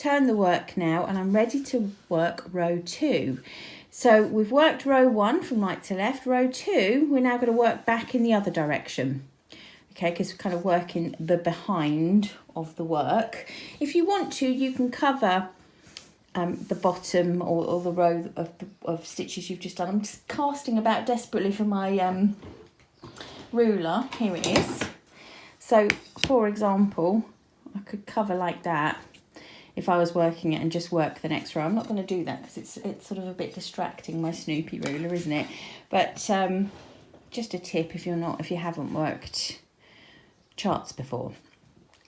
turn the work now and I'm ready to work row 2. So we've worked row 1 from right to left. Row 2, we're now going to work back in the other direction. Okay, because we're kind of working the behind of the work. If you want to, you can cover the bottom or the row of stitches you've just done. I'm just casting about desperately for my ruler. Here it is. So, for example, I could cover like that if I was working it and just work the next row. I'm not going to do that because it's sort of a bit distracting, my Snoopy ruler, isn't it? But just a tip if you haven't worked charts before.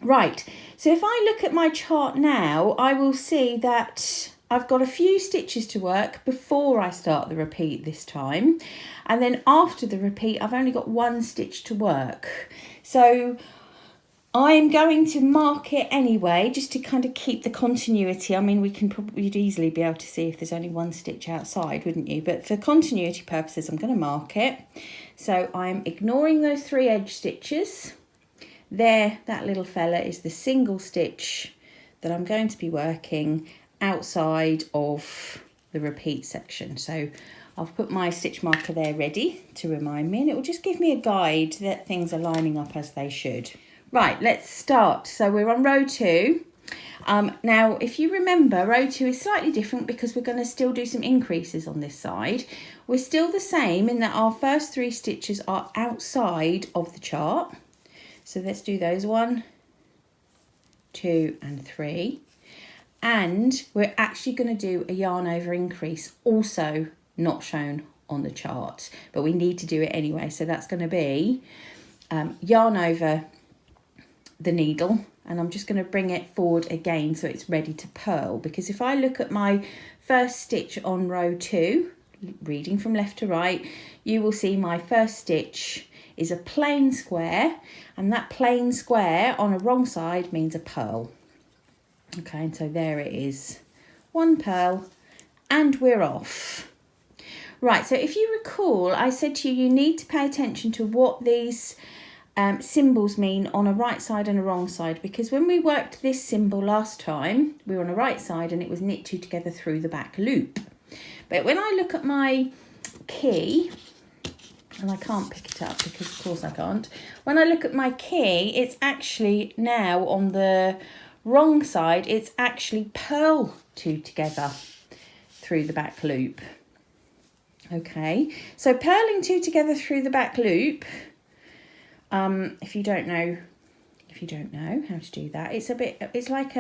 Right, so if I look at my chart now, I will see that I've got a few stitches to work before I start the repeat this time. And then after the repeat, I've only got 1 stitch to work. So I'm going to mark it anyway, just to kind of keep the continuity. I mean, you'd easily be able to see if there's only 1 stitch outside, wouldn't you? But for continuity purposes, I'm going to mark it. So I'm ignoring those 3 edge stitches. There, that little fella is the single stitch that I'm going to be working outside of the repeat section. So I'll put my stitch marker there ready to remind me, and it will just give me a guide that things are lining up as they should. Right, let's start. So we're on row 2. Now, if you remember, row 2 is slightly different because we're going to still do some increases on this side. We're still the same in that our first 3 stitches are outside of the chart. So let's do those 1, 2 and 3. And we're actually going to do a yarn over increase, also not shown on the chart, but we need to do it anyway. So that's going to be yarn over the needle, and I'm just going to bring it forward again so it's ready to purl. Because if I look at my first stitch on row 2, reading from left to right, you will see my first stitch is a plain square, and that plain square on a wrong side means a purl. Okay, and so there it is, 1 purl, and we're off. Right, so if you recall, I said to you, you need to pay attention to what these symbols mean on a right side and a wrong side, because when we worked this symbol last time, we were on a right side and it was knit 2 together through the back loop. But when I look at my key, and I can't pick it up because of course I can't. When I look at my key, it's actually now on the wrong side, it's actually purl 2 together through the back loop. Okay, so purling 2 together through the back loop, if you don't know how to do that, it's like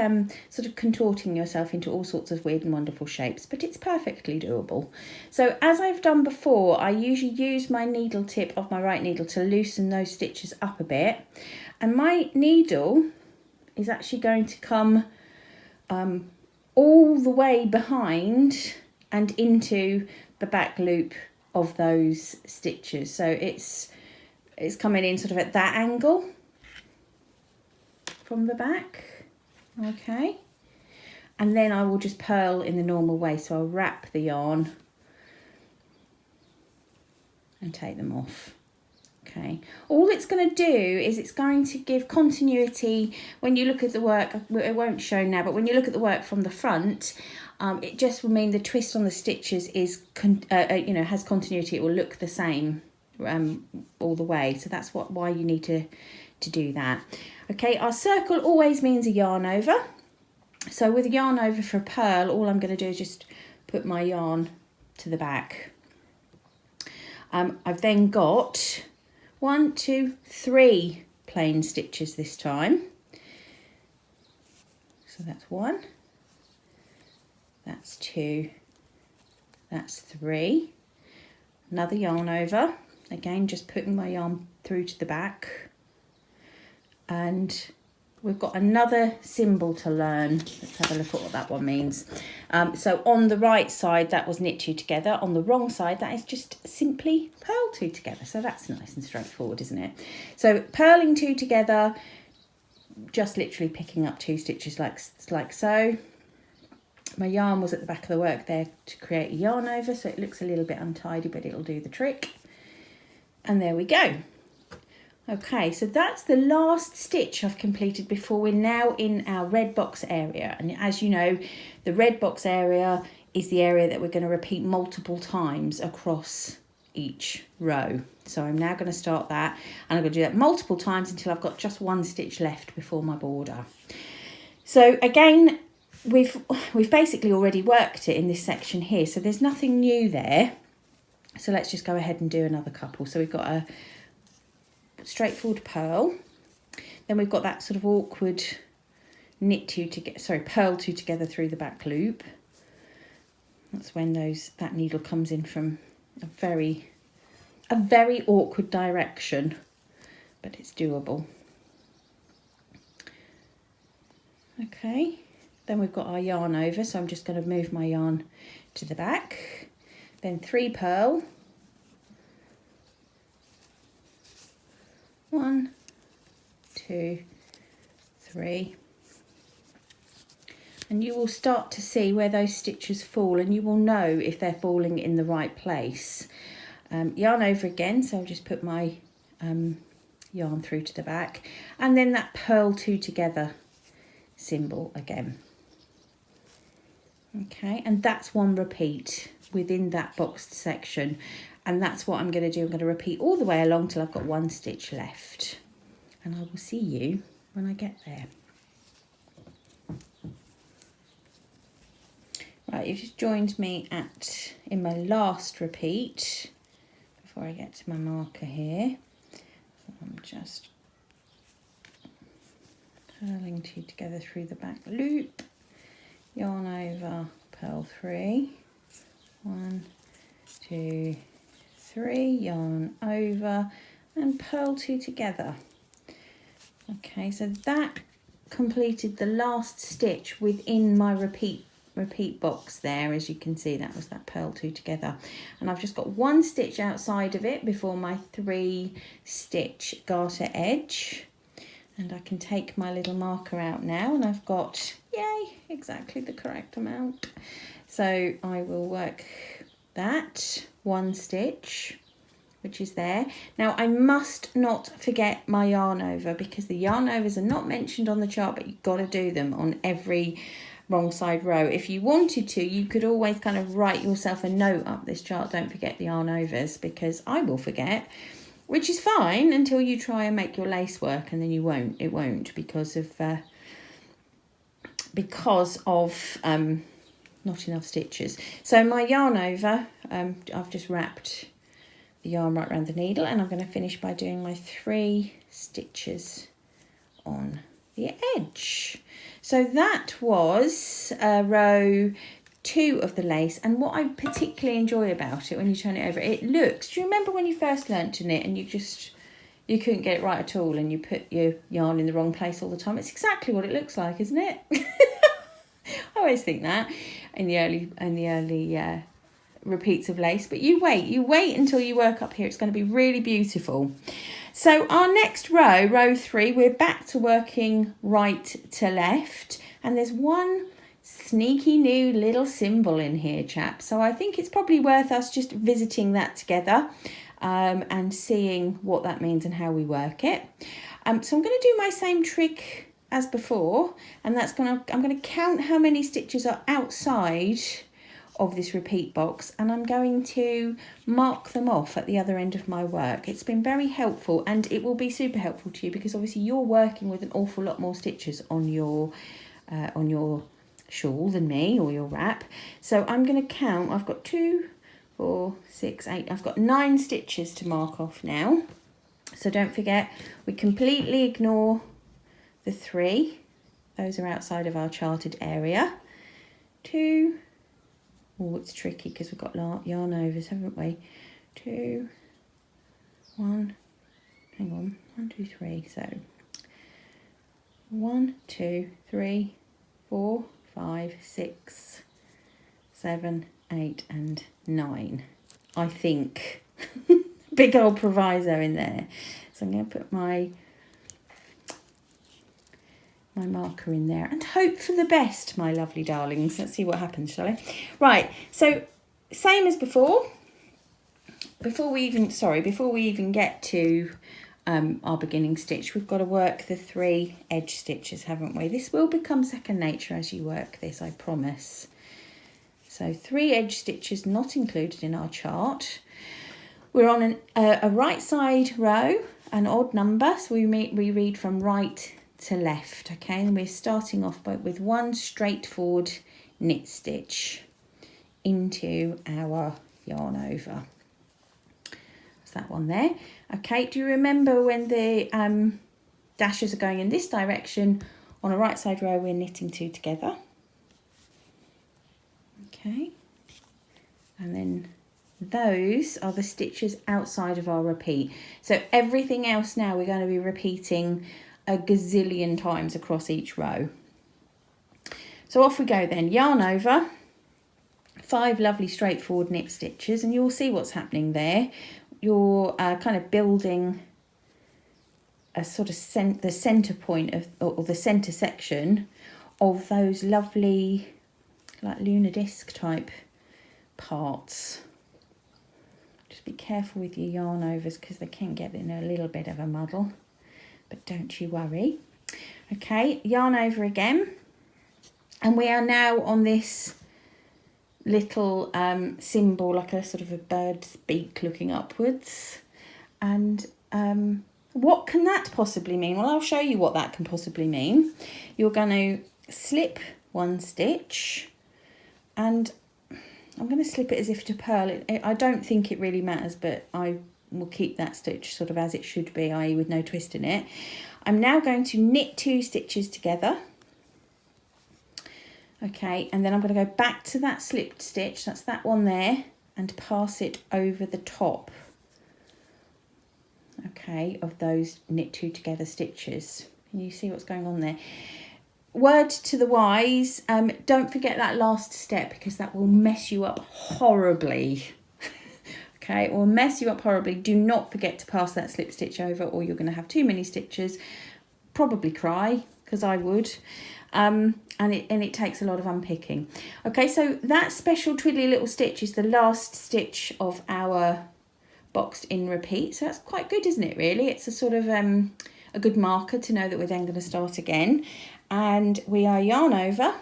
sort of contorting yourself into all sorts of weird and wonderful shapes, but it's perfectly doable. So as I've done before, I usually use my needle tip of my right needle to loosen those stitches up a bit, and my needle is actually going to come all the way behind and into the back loop of those stitches. So it's coming in sort of at that angle from the back. Okay, and then I will just purl in the normal way. So I'll wrap the yarn and take them off. Okay, all it's going to do is it's going to give continuity when you look at the work. It won't show now, but when you look at the work from the front, it just will mean the twist on the stitches is has continuity. It will look the same all the way. So that's why you need to do that. Okay, our circle always means a yarn over. So with a yarn over for a purl, all I'm going to do is just put my yarn to the back. I've then got 1, 2, 3 plain stitches this time. So that's 1, that's 2, that's 3. Another yarn over. Again, just putting my yarn through to the back. And we've got another symbol to learn. Let's have a look at what that one means. So on the right side, that was knit 2 together. On the wrong side, that is just simply purl 2 together. So that's nice and straightforward, isn't it? So purling 2 together, just literally picking up 2 stitches like so. My yarn was at the back of the work there to create a yarn over, so it looks a little bit untidy, but it'll do the trick. And there we go. Okay, so that's the last stitch I've completed before we're now in our red box area. And as you know, the red box area is the area that we're going to repeat multiple times across each row. So I'm now going to start that, and I'm going to do that multiple times until I've got just one stitch left before my border. So again, we've basically already worked it in this section here, so there's nothing new there. So let's just go ahead and do another couple. So we've got a straightforward purl, then we've got that sort of awkward purl two together through the back loop. That's when that needle comes in from a very awkward direction, but it's doable. Okay, then we've got our yarn over, so I'm just going to move my yarn to the back, then 3 purl, 1, 2, 3, and you will start to see where those stitches fall, and you will know if they're falling in the right place. Yarn over again, so I'll just put my yarn through to the back, and then that purl 2 together symbol again. Okay, and that's one repeat within that boxed section, and that's what I'm going to do. I'm going to repeat all the way along till I've got 1 stitch left, and I will see you when I get there. Right, you've just joined me in my last repeat before I get to my marker here. So I'm just purling 2 together through the back loop, yarn over, purl 3, 1, 2, 3, yarn over, and purl 2 together. Okay, so that completed the last stitch within my repeat box there. As you can see, that was that purl 2 together, and I've just got 1 stitch outside of it before my 3 stitch garter edge. And I can take my little marker out now, and I've got, yay, exactly the correct amount. So I will work that 1 stitch, which is there. Now I must not forget my yarn over, because the yarn overs are not mentioned on the chart, but you've got to do them on every wrong side row. If you wanted to, you could always kind of write yourself a note up this chart, don't forget the yarn overs, because I will forget. Which is fine until you try and make your lace work, and then it won't because of not enough stitches. So my yarn over, I've just wrapped the yarn right around the needle, and I'm going to finish by doing my 3 stitches on the edge. So that was row 2 of the lace, and what I particularly enjoy about it when you turn it over, it looks, do you remember when you first learnt to knit and you couldn't get it right at all, and you put your yarn in the wrong place all the time? It's exactly what it looks like, isn't it? I always think that in the early repeats of lace, but you wait until you work up here. It's going to be really beautiful. So our next row 3, we're back to working right to left, and there's one sneaky new little symbol in here, chaps. So I think it's probably worth us just visiting that together and seeing what that means and how we work it. So I'm going to do my same trick as before, and I'm going to count how many stitches are outside of this repeat box, and I'm going to mark them off at the other end of my work. It's been very helpful, and it will be super helpful to you, because obviously you're working with an awful lot more stitches on your shawl than me, or your wrap. So I'm going to count. I've got 2, 4, 6, 8. I've got 9 stitches to mark off now. So don't forget, we completely ignore the 3. Those are outside of our charted area. 2. Oh, it's tricky because we've got yarn overs, haven't we? 2, 1. Hang on. 1, 2, 3. So 1, 2, 3, 4, 5, 6, 7, 8, and 9. I think. Big old proviso in there. So I'm going to put my marker in there and hope for the best, my lovely darlings. Let's see what happens, shall I? Right, so same as before. Before we even get to our beginning stitch, we've got to work the 3 edge stitches, haven't we? This will become second nature as you work this, I promise. So 3 edge stitches not included in our chart. We're on a right side row, an odd number, so we read from right to left, okay? And we're starting off with 1 straightforward knit stitch into our yarn over. That's that one there. Okay, do you remember when the dashes are going in this direction, on a right side row we're knitting 2 together. Okay, and then those are the stitches outside of our repeat. So everything else now we're going to be repeating a gazillion times across each row. So off we go then, yarn over, 5 lovely straightforward knit stitches, and you'll see what's happening there. You're kind of building a sort of the centre point of, or the centre section of those lovely like lunar disc type parts. Just be careful with your yarn overs because they can get in a little bit of a muddle, but don't you worry. Okay, yarn over again, and we are now on this little symbol, like a sort of a bird's beak looking upwards. And what can that possibly mean? Well, I'll show you what that can possibly mean. You're going to slip 1 stitch, and I'm going to slip it as if to purl. I don't think it really matters, but I will keep that stitch sort of as it should be, i.e. with no twist in it. I'm now going to knit 2 stitches together. Okay, and then I'm going to go back to that slipped stitch, that's that one there, and pass it over the top, okay, of those knit 2 together stitches. Can you see what's going on there? Word to the wise, don't forget that last step because that will mess you up horribly. Okay, it will mess you up horribly. Do not forget to pass that slip stitch over or you're going to have too many stitches, probably cry, because I would. And it takes a lot of unpicking. Okay, so that special twiddly little stitch is the last stitch of our boxed in repeat. So that's quite good, isn't it, really? It's a sort of a good marker to know that we're then going to start again. And we are yarn over.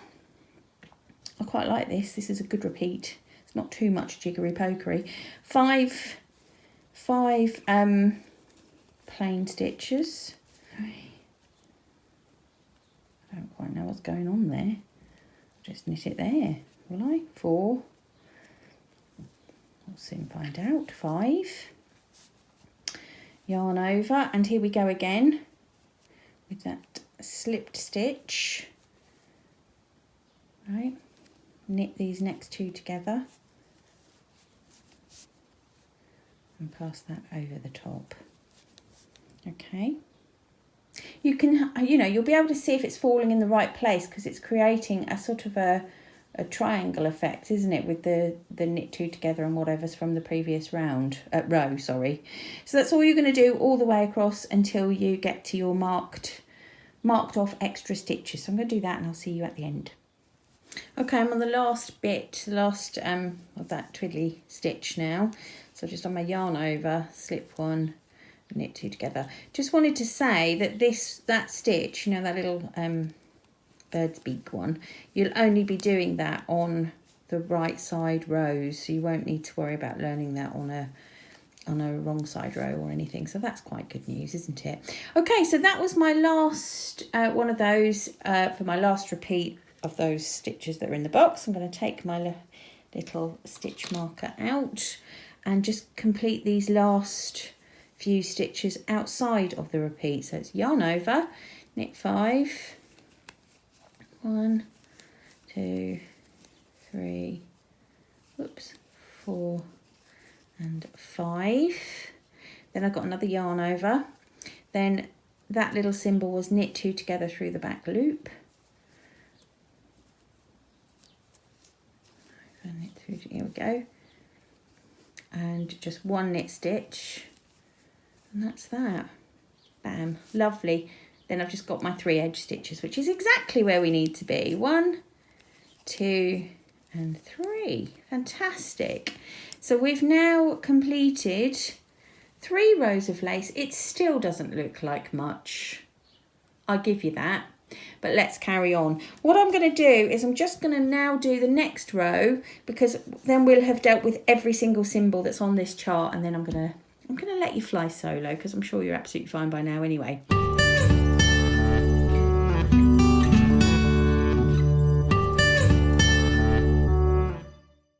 I quite like this. This is a good repeat. It's not too much jiggery pokery. 5 plain stitches. I don't quite know what's going on there. Just knit it there, will I? 4. We'll soon find out. 5. Yarn over, and here we go again with that slipped stitch. Right, knit these next 2 together and pass that over the top. Okay. You can, you'll be able to see if it's falling in the right place because it's creating a sort of a triangle effect, isn't it, with the knit 2 together and whatever's from the previous row, sorry. So that's all you're going to do all the way across until you get to your marked off extra stitches. So I'm going to do that and I'll see you at the end. Okay, I'm on the last bit, of that twiddly stitch now. So just on my yarn over, slip 1, knit 2 together. Just wanted to say that that stitch, that little bird's beak one, you'll only be doing that on the right side rows, so you won't need to worry about learning that on a wrong side row or anything. So that's quite good news, isn't it? Okay, so that was my last one of those for my last repeat of those stitches that are in the box. I'm going to take my little stitch marker out and just complete these last few stitches outside of the repeat. So it's yarn over, knit 5, 1, 2, 3, 4 and 5. Then I've got another yarn over, then that little symbol was knit 2 together through the back loop, knit through, here we go, and just 1 knit stitch. And that's that. Bam, lovely. Then I've just got my 3 edge stitches, which is exactly where we need to be. 1, 2 and 3. Fantastic. So we've now completed 3 rows of lace, it still doesn't look like much. I'll give you that. But let's carry on. What I'm going to do is I'm just going to now do the next row, because then we'll have dealt with every single symbol that's on this chart, and then I'm going to let you fly solo, because I'm sure you're absolutely fine by now anyway.